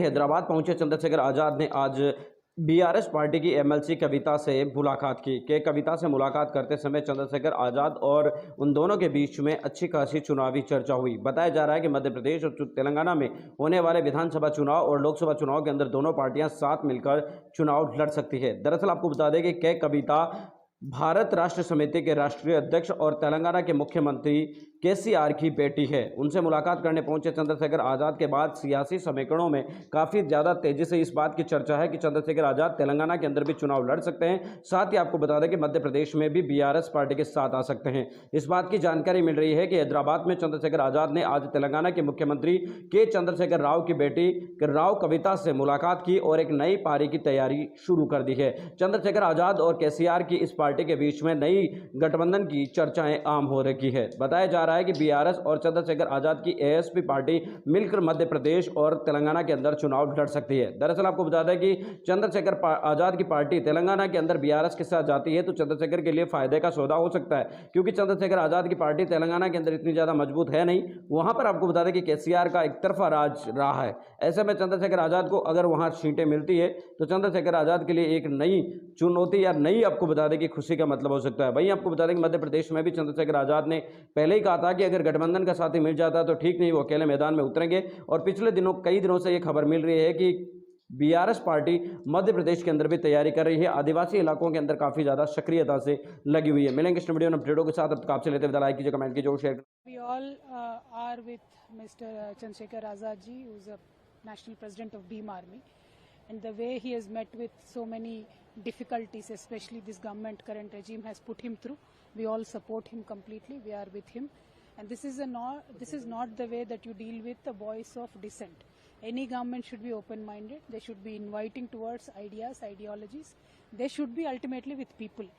हैदराबाद पहुंचे चंद्रशेखर आजाद ने आज बीआरएस पार्टी की एमएलसी कविता से मुलाकात की। कविता से मुलाकात करते समय चंद्रशेखर आजाद और उन दोनों के बीच में अच्छी खासी चुनावी चर्चा हुई। बताया जा रहा है कि मध्य प्रदेश और तेलंगाना में होने वाले विधानसभा चुनाव और लोकसभा चुनाव के अंदर दोनों पार्टियां साथ मिलकर चुनाव लड़ सकती है। दरअसल आपको बता दें कि कविता भारत राष्ट्र समिति के राष्ट्रीय अध्यक्ष और तेलंगाना के मुख्यमंत्री केसीआर की बेटी है। उनसे मुलाकात करने पहुंचे चंद्रशेखर आजाद के बाद सियासी समीकरणों में काफ़ी ज़्यादा तेजी से इस बात की चर्चा है कि चंद्रशेखर आजाद तेलंगाना के अंदर भी चुनाव लड़ सकते हैं। साथ ही आपको बता दें कि मध्य प्रदेश में भी बीआरएस पार्टी के साथ आ सकते हैं। इस बात की जानकारी मिल रही है कि हैदराबाद में चंद्रशेखर आजाद ने आज तेलंगाना के मुख्यमंत्री के चंद्रशेखर राव की बेटी राव कविता से मुलाकात की और एक नई पारी की तैयारी शुरू कर दी है। चंद्रशेखर आजाद और केसीआर की इस पार्टी के बीच में नई गठबंधन की चर्चाएं आम हो रही है। बताया जा रहा है कि बीआरएस और चंद्रशेखर आजाद की एएसपी पार्टी मिलकर मध्य प्रदेश और तेलंगाना के अंदर चुनाव लड़ सकती है। दरअसल आपको बता दें कि चंद्रशेखर आजाद की पार्टी तेलंगाना के अंदर बीआरएस के साथ जाती है तो चंद्रशेखर के लिए फायदे का सौदा हो सकता है, क्योंकि चंद्रशेखर आजाद की पार्टी तेलंगाना के अंदर इतनी ज्यादा मजबूत है नहीं। वहां पर आपको बता दें कि केसीआर का एक तरफा राज रहा है। ऐसे में चंद्रशेखर आजाद को अगर वहां सीटें मिलती है तो चंद्रशेखर आजाद के लिए एक नई चुनौती या नई आपको बता दें कि खुशी का मतलब हो सकता है। वहीं आपको बता दें कि मध्य प्रदेश में भी चंद्रशेखर आजाद ने पहले ही कहा था कि अगर गठबंधन का साथी मिल जाता तो ठीक नहीं, वो अकेले मैदान में उतरेंगे। और पिछले दिनों कई दिनों से ये खबर मिल रही है कि बीआरएस पार्टी मध्य प्रदेश के अंदर भी तैयारी कर रही है, आदिवासी इलाकों के अंदर काफी ज्यादा सक्रियता से लगी हुई है। मिलेंगे इस वीडियो में अपडेटों के साथ। अब तक आपसे लेते हुए लाइक कीजिए, कमेंट कीजिए और share. We all are with Mr. Chandrasekhar Azad ji, who is a national president of Bhim Army, and the way he has met with so many difficulties, especially this government current regime has put him through, we all support him completely. We are with him, and this is not the way that you deal with the voice of dissent. Any government should be open-minded. They should be inviting towards ideas, ideologies. They should be ultimately with people.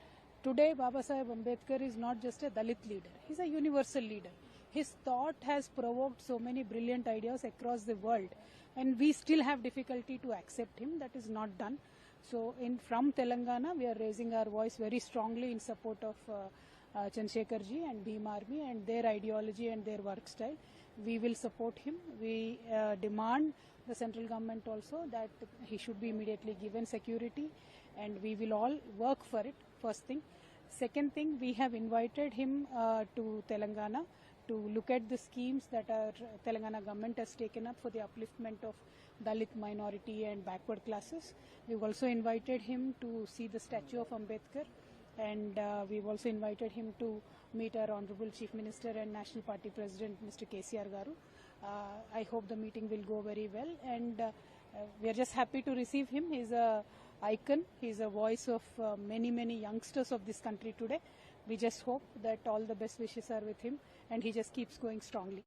Today, Baba Saheb Ambedkar is not just a Dalit leader. He's a universal leader. His thought has provoked so many brilliant ideas across the world, and we still have difficulty to accept him. That is not done. So, from Telangana, we are raising our voice very strongly in support of Chandrasekhar ji and Bhim Army and their ideology and their work style. We will support him. We demand the central government also that he should be immediately given security, and we will all work for it. First thing. Second thing, we have invited him to Telangana to look at the schemes that our Telangana government has taken up for the upliftment of Dalit minority and backward classes. We've also invited him to see the statue of Ambedkar, and we've also invited him to meet our Honorable Chief Minister and National Party President Mr. KCR Garu. I hope the meeting will go very well, and we are just happy to receive him. He's a icon. He's a voice of many youngsters of this country today. We just hope that all the best wishes are with him and he just keeps going strongly.